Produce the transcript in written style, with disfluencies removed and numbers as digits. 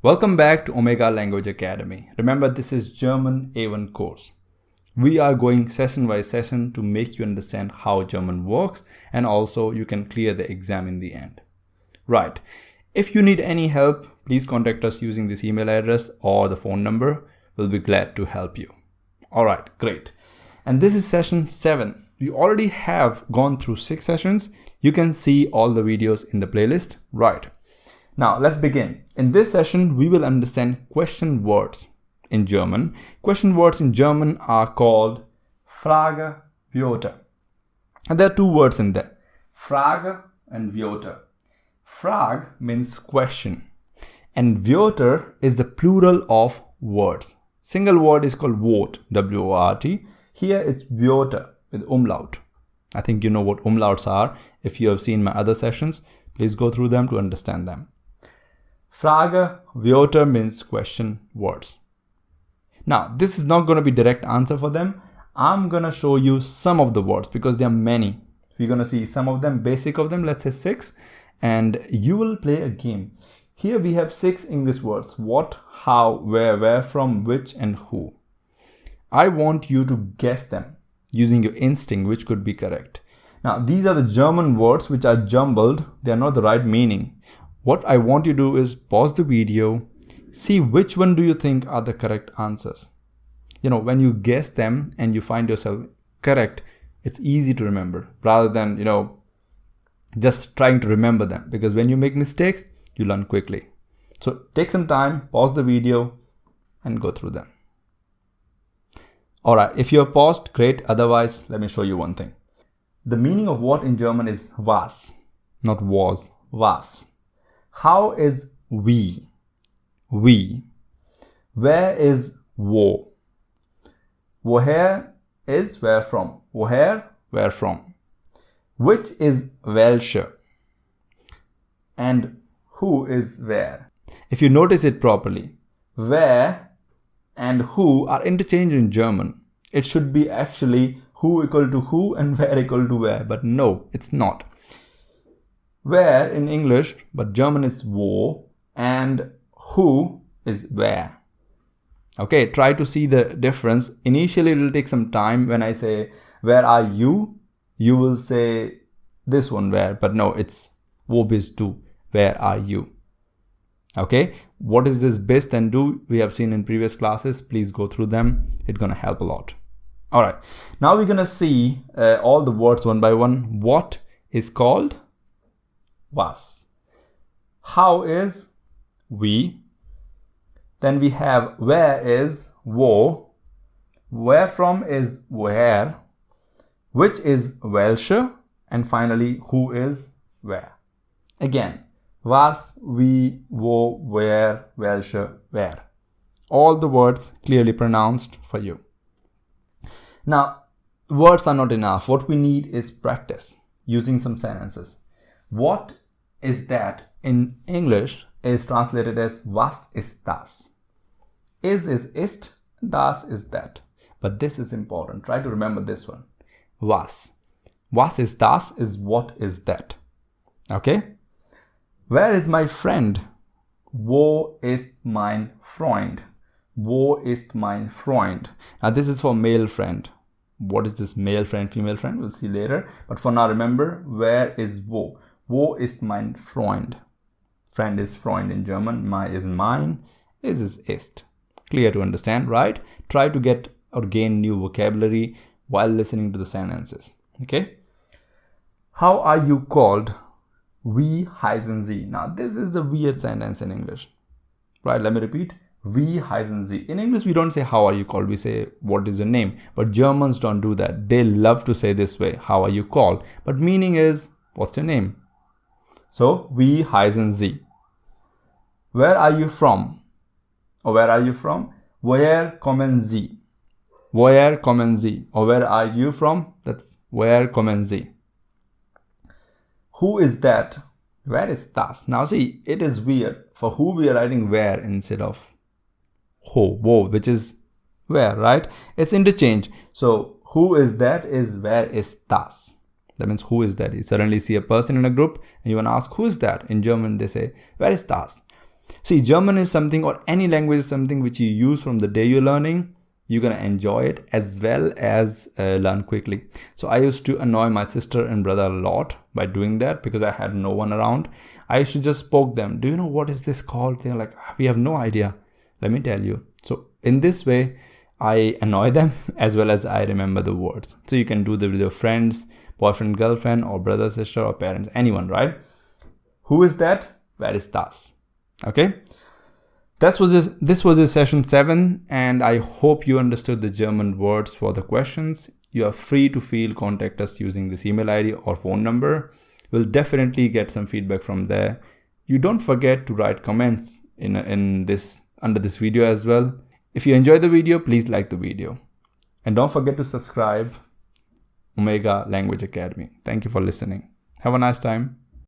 Welcome back to Omega Language Academy. Remember, this is German A1 course. We are going session by session to make you understand how German works, and also you can clear the exam in the end. Right. If you need any help, please contact us using this email address or the phone number. We'll be glad to help you. All right, great. And this is session 7. We already have gone through 6 sessions. You can see all the videos in the playlist. Right. Now let's begin. In this session, we will understand question words in German. Question words in German are called Frage, Wörter. And there are 2 words in there, Frage and Wörter. Frage means question, and Wörter is the plural of words. Single word is called Wort, W-O-R-T. Here it's Wörter with umlaut. I think you know what umlauts are. If you have seen my other sessions, please go through them to understand them. Frage, Wörter means question words. Now, this is not going to be direct answer for them. I'm going to show you some of the words because there are many. We're going to see some of them, basic of them, let's say 6. And you will play a game. Here we have 6 English words. What, how, where from, which, and who. I want you to guess them using your instinct, which could be correct. Now, these are the German words which are jumbled. They are not the right meaning. What I want you to do is pause the video, see which one do you think are the correct answers. You know, when you guess them and you find yourself correct, it's easy to remember rather than, just trying to remember them, because when you make mistakes, you learn quickly. So take some time, pause the video and go through them. All right, if you're paused, great. Otherwise, let me show you one thing. The meaning of what in German is was, not was, was. How is we? We. Where is wo? Woher is where from. Woher, where from. Which is welche. And who is where. If you notice it properly, where and who are interchanged in German. It should be actually who equal to who and where equal to where, but no, it's not. Where in English, but German is wo, and who is where. Okay, try to see the difference. Initially, it will take some time. When I say, where are you? You will say this one where, but no, it's wo bist du? Where are you? Okay, what is this bist and du? We have seen in previous classes. Please go through them. It's going to help a lot. All right, now we're going to see all the words one by one. What is called was. How is we. Then we have where is wo. Where from is woher. Which is welche. And finally, who is where. Again, was, wie, wo, where, welche, where. All the words clearly pronounced for you. Now, words are not enough. What we need is practice using some sentences. What is that in English is translated as was ist das. Is ist, das is that. But this is important. Try to remember this one. Was. Was ist das is what is that. Okay? Where is my friend? Wo ist mein Freund? Wo ist mein Freund? Now this is for male friend. What is this male friend, female friend? We'll see later. But for now, remember, where is wo? Wo ist mein Freund? Friend is Freund in German. My is mine. Is ist. Clear to understand, right? Try to get or gain new vocabulary while listening to the sentences. Okay? How are you called? Wie heißen Sie? Now, this is a weird sentence in English. Right? Let me repeat. Wie heißen Sie? In English, we don't say how are you called. We say what is your name. But Germans don't do that. They love to say this way. How are you called? But meaning is, what's your name? So, wie heißen Sie? Where are you from? Or where are you from? Woher kommen Sie? Woher kommen Sie? Or where are you from? That's where kommen Sie? Who is that? Where is das? Now see, it is weird. For who we are writing where instead of wo, which is where, right? It's interchange. So, who is that is where is das? That means who is that? You suddenly see a person in a group and you want to ask who is that? In German they say, where ist das? See, German is something, or any language is something which you use from the day you're learning. You're going to enjoy it as well as learn quickly. So I used to annoy my sister and brother a lot by doing that because I had no one around. I used to just poke them. Do you know what is this called? They're like, we have no idea. Let me tell you. So in this way, I annoy them as well as I remember the words. So you can do that with your friends, boyfriend, girlfriend, or brother, sister, or parents, anyone, right? Who is that? Where is das? Okay. This was a session 7, and I hope you understood the German words for the questions. You are free to contact us using this email ID or phone number. We'll definitely get some feedback from there. You don't forget to write comments under this video as well. If you enjoyed the video, please like the video. And don't forget to subscribe Omega Language Academy. Thank you for listening. Have a nice time.